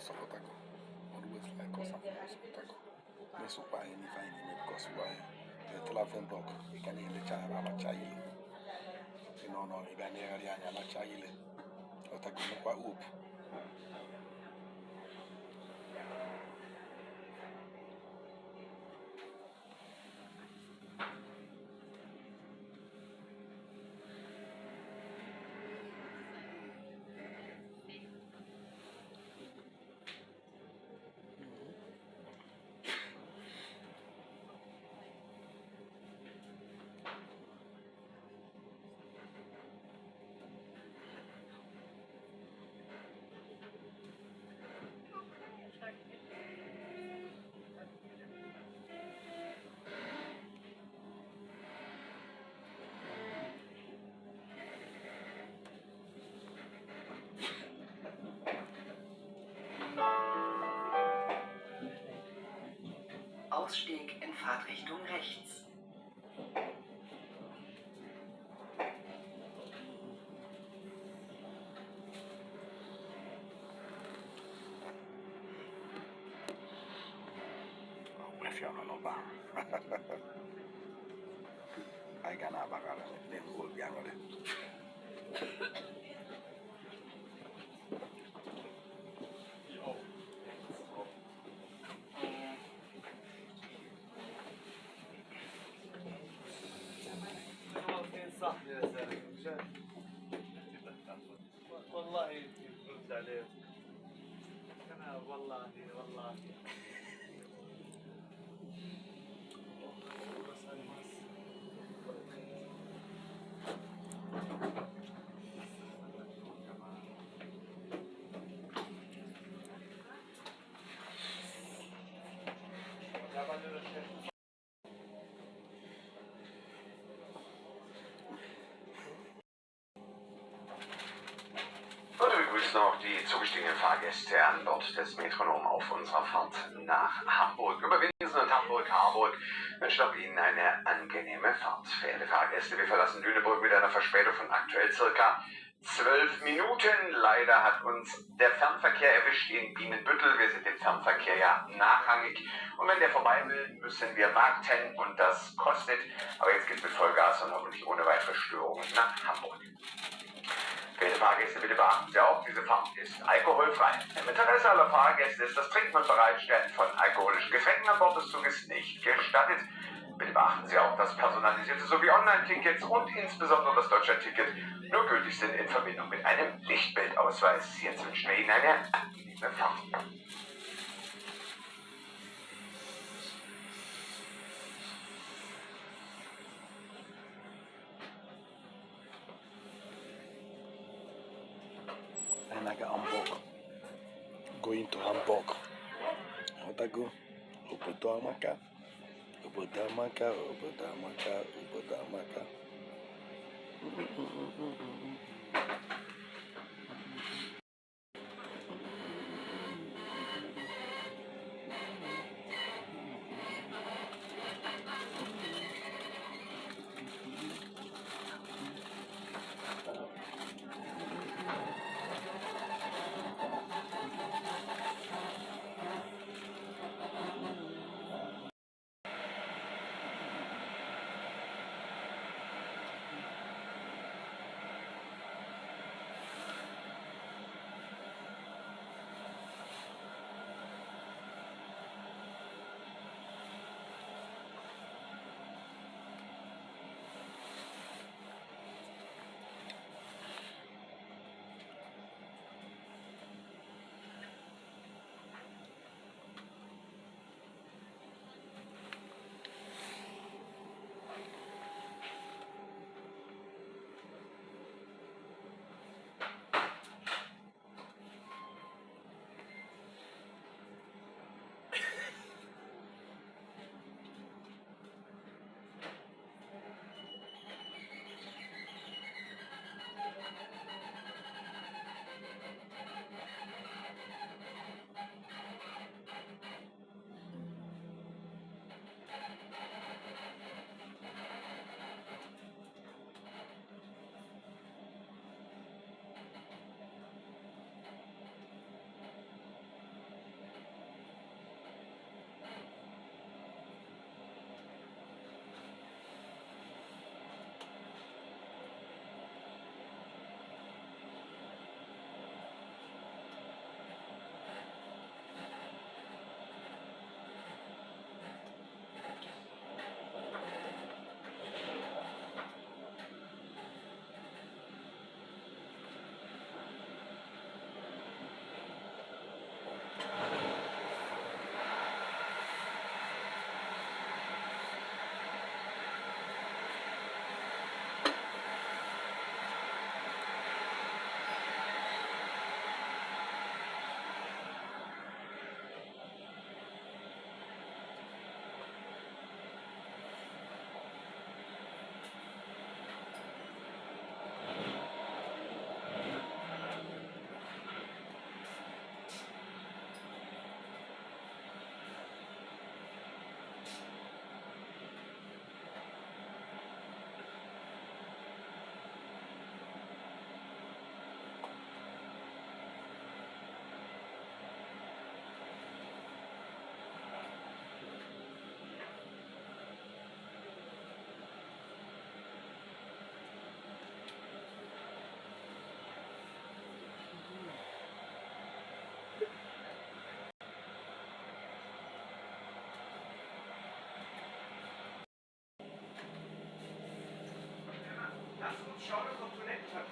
kosa kotako. Always like kosa kotako. Nesu pa ni fine ni because why the telephone block can ile cha baba cha ile. No no igane ari anya la cha ile. Otako kwa up. Ausstieg in Fahrtrichtung rechts. Ay gana bagala len ko biangale. والله يرد عليه انا والله Und wir begrüßen auch die zugestiegenen Fahrgäste an Bord des Metronom auf unserer Fahrt nach Hamburg. Über Winsen und Hamburg wünscht auch Ihnen eine angenehme Fahrt. Verehrte Fahrgäste, wir verlassen Lüneburg mit einer Verspätung von aktuell circa 12 Minuten. Leider hat uns der Fernverkehr erwischt in Bienenbüttel. Wir sind dem Fernverkehr ja nachrangig. Und wenn der vorbei will, müssen wir warten und das kostet. Aber jetzt geht es mit Vollgas und hoffentlich ohne weitere Störungen nach Hamburg. Verehrte Fahrgäste, bitte beachten Sie auch, diese Fahrt ist alkoholfrei. Im Interesse aller Fahrgäste ist das Trinken und Bereitstellen von alkoholischen Getränken an Bord des Zuges nicht gestattet. Bitte beachten Sie auch, dass personalisierte sowie Online-Tickets und insbesondere das Deutschland-Ticket nur gültig sind in Verbindung mit einem Lichtbildausweis. Jetzt wünschen wir Ihnen eine angenehme Fahrt. Naga Hamburg. Going to Hamburg. Otago. Obodamaka. Obodamaka. Obodamaka. Obodamaka.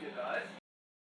gereicht.